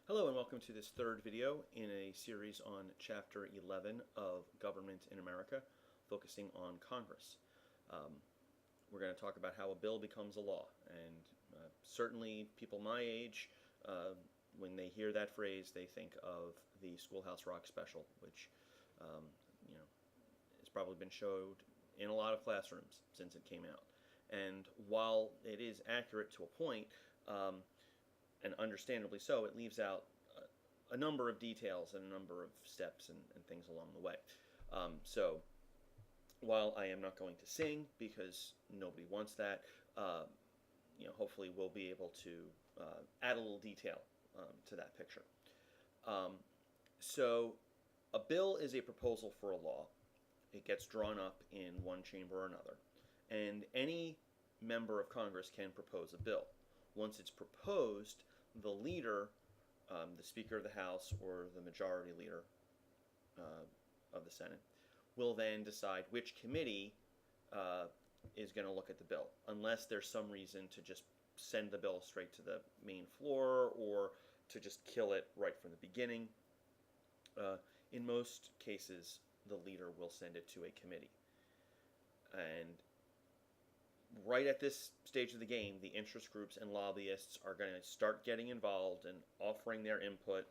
Hello and welcome to this third video in a series on Chapter 11 of Government in America, focusing on Congress. We're going to talk about how a bill becomes a law, and certainly people my age, when they hear that phrase, they think of the Schoolhouse Rock special, which has probably been showed in a lot of classrooms since it came out. And while it is accurate to a point, and understandably so, it leaves out a number of details and a number of steps and things along the way. So while I am not going to sing because nobody wants that, hopefully we'll be able to add a little detail to that picture. So a bill is a proposal for a law. It gets drawn up in one chamber or another, and any member of Congress can propose a bill. Once it's proposed, the leader, the Speaker of the House or the majority leader of the Senate, will then decide which committee is going to look at the bill, unless there's some reason to just send the bill straight to the main floor or to just kill it right from the beginning. In most cases, the leader will send it to a committee. And right at this stage of the game, the interest groups and lobbyists are going to start getting involved and offering their input,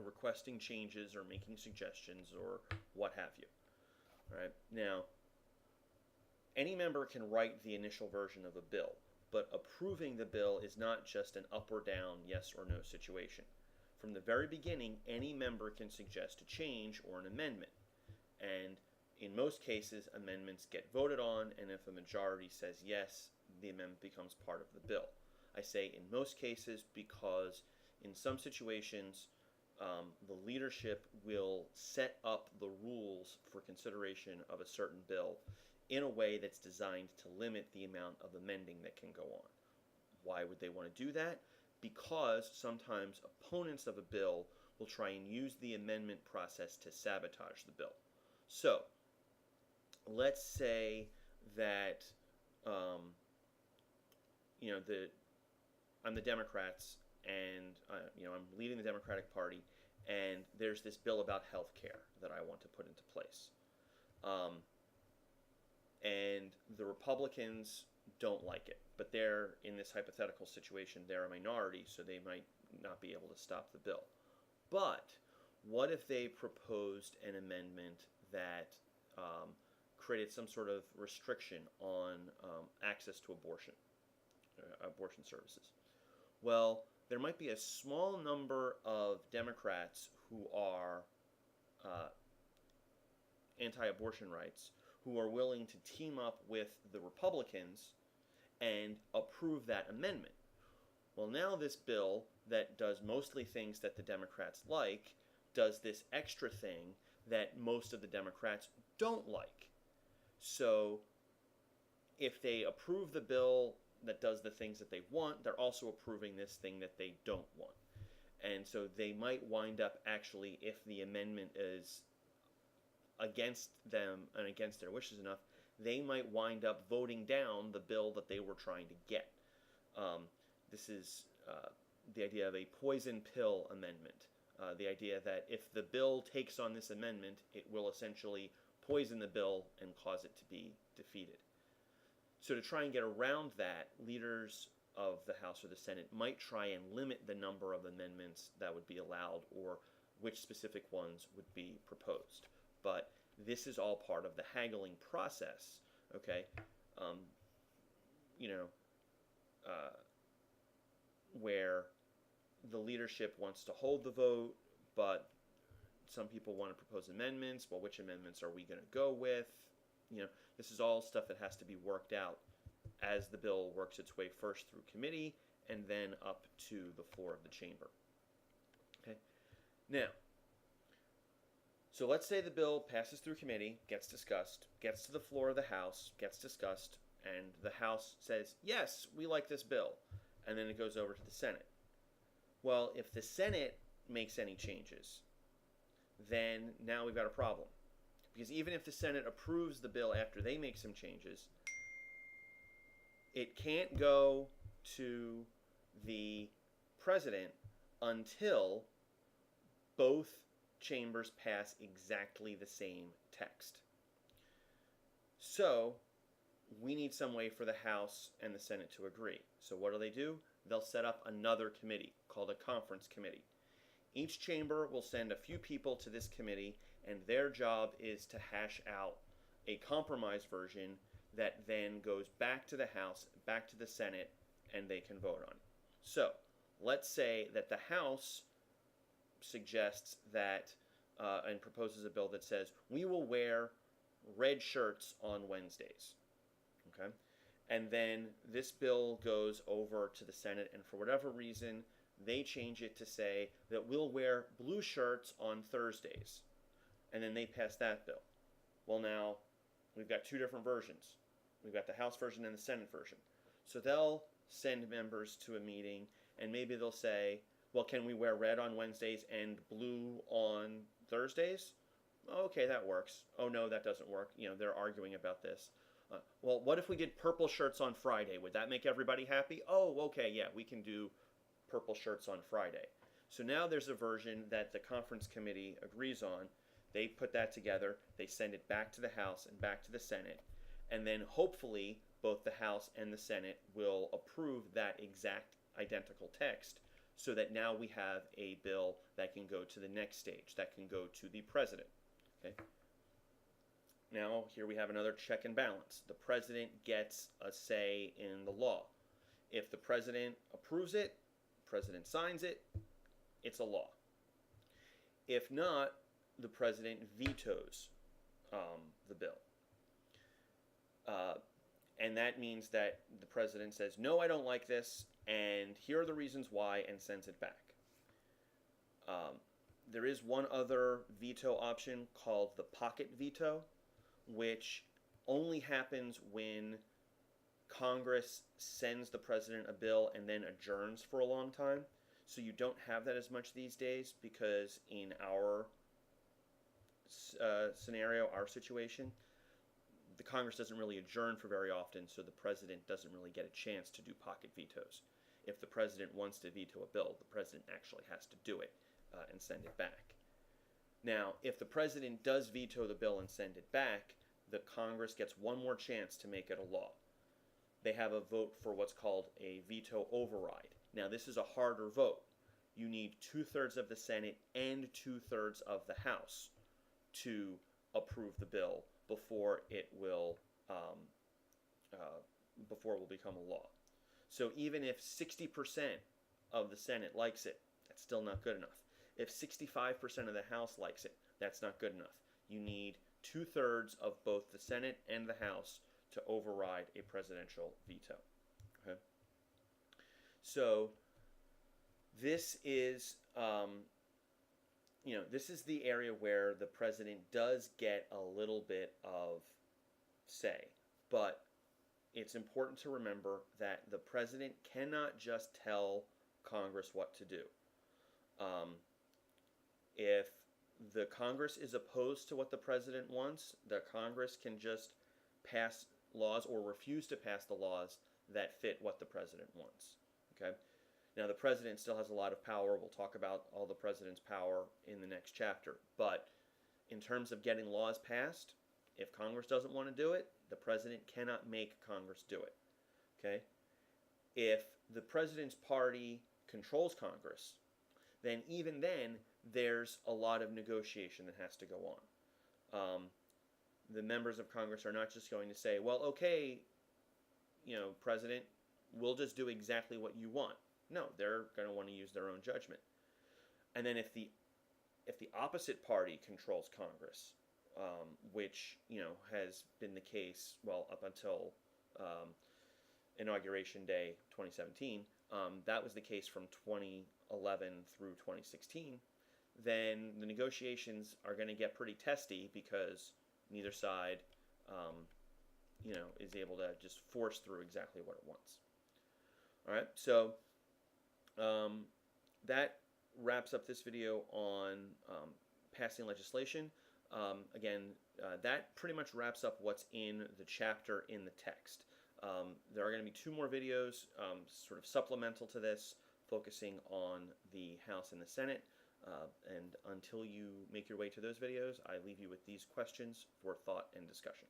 requesting changes or making suggestions or what have you. All right. Now, any member can write the initial version of a bill, but approving the bill is not just an up or down, yes or no situation. From the very beginning, any member can suggest a change or an amendment, and in most cases, amendments get voted on, and if a majority says yes, the amendment becomes part of the bill. I say in most cases because in some situations, the leadership will set up the rules for consideration of a certain bill in a way that's designed to limit the amount of amending that can go on. Why would they want to do that? Because sometimes opponents of a bill will try and use the amendment process to sabotage the bill. So, let's say that I'm the Democrats, and I'm leading the Democratic Party, and there's this bill about health care that I want to put into place, and the Republicans don't like it, but they're in this hypothetical situation. They're a minority, so they might not be able to stop the bill. But what if they proposed an amendment that created some sort of restriction on access to abortion services? Well, there might be a small number of Democrats who are anti-abortion rights who are willing to team up with the Republicans and approve that amendment. Well, now this bill that does mostly things that the Democrats like does this extra thing that most of the Democrats don't like. So if they approve the bill that does the things that they want, they're also approving this thing that they don't want. And so they might wind up actually, if the amendment is against them and against their wishes enough, they might wind up voting down the bill that they were trying to get. This is the idea of a poison pill amendment. The idea that if the bill takes on this amendment, it will essentially poison the bill and cause it to be defeated. So to try and get around that, leaders of the House or the Senate might try and limit the number of amendments that would be allowed or which specific ones would be proposed. But this is all part of the haggling process, okay? Where the leadership wants to hold the vote, but some people want to propose amendments. Well, which amendments are we going to go with? This is all stuff that has to be worked out as the bill works its way first through committee and then up to the floor of the chamber. Okay. Now, so let's say the bill passes through committee, gets discussed, gets to the floor of the House, gets discussed, and the House says, yes, we like this bill, and then it goes over to the Senate. Well, if the Senate makes any changes, then now we've got a problem. Because even if the Senate approves the bill after they make some changes, it can't go to the president until both chambers pass exactly the same text. So we need some way for the House and the Senate to agree. So what do? They'll set up another committee called a conference committee. Each chamber will send a few people to this committee, and their job is to hash out a compromise version that then goes back to the House, back to the Senate, and they can vote on it. So let's say that the House suggests that and proposes a bill that says we will wear red shirts on Wednesdays. Okay? And then this bill goes over to the Senate, and for whatever reason, they change it to say that we'll wear blue shirts on Thursdays. And then they pass that bill. Well, now, we've got two different versions. We've got the House version and the Senate version. So they'll send members to a meeting, and maybe they'll say, well, can we wear red on Wednesdays and blue on Thursdays? Okay, that works. Oh, no, that doesn't work. They're arguing about this. Well, what if we did purple shirts on Friday? Would that make everybody happy? Oh, okay, yeah, we can do purple shirts on Friday. So now there's a version that the conference committee agrees on. They put that together. They send it back to the House and back to the Senate. And then hopefully both the House and the Senate will approve that exact identical text, so that now we have a bill that can go to the next stage, that can go to the president. Okay? Now, here we have another check and balance. The president gets a say in the law. If the president approves it, the president signs it, it's a law. If not, the president vetoes the bill. And that means that the president says, no, I don't like this, and here are the reasons why, and sends it back. There is one other veto option called the pocket veto, which only happens when Congress sends the president a bill and then adjourns for a long time. So you don't have that as much these days, because in our scenario, our situation, the Congress doesn't really adjourn for very often, so the president doesn't really get a chance to do pocket vetoes. If the president wants to veto a bill, the president actually has to do it and send it back. Now, if the president does veto the bill and send it back, the Congress gets one more chance to make it a law. They have a vote for what's called a veto override. Now, this is a harder vote. You need 2/3 of the Senate and 2/3 of the House to approve the bill before it will become a law. So even if 60% of the Senate likes it, that's still not good enough. If 65% of the House likes it, that's not good enough. You need 2/3 of both the Senate and the House to override a presidential veto. Okay? So this is this is the area where the president does get a little bit of say, but it's important to remember that the president cannot just tell Congress what to do. If the Congress is opposed to what the president wants, the Congress can just pass laws or refuse to pass the laws that fit what the president wants. Okay? Now, the president still has a lot of power. We'll talk about all the president's power in the next chapter. But in terms of getting laws passed, if Congress doesn't want to do it, the president cannot make Congress do it. Okay? If the president's party controls Congress, then even then, there's a lot of negotiation that has to go on. The members of Congress are not just going to say, well, okay, President, we'll just do exactly what you want. No, they're going to want to use their own judgment. And then if the opposite party controls Congress, which has been the case, well, up until Inauguration Day 2017, that was the case from 2011 through 2016, then the negotiations are going to get pretty testy, because neither side is able to just force through exactly what it wants. All right, so that wraps up this video on passing legislation. Again, that pretty much wraps up what's in the chapter in the text. There are going to be 2 more videos sort of supplemental to this focusing on the House and the Senate. And until you make your way to those videos, I leave you with these questions for thought and discussion.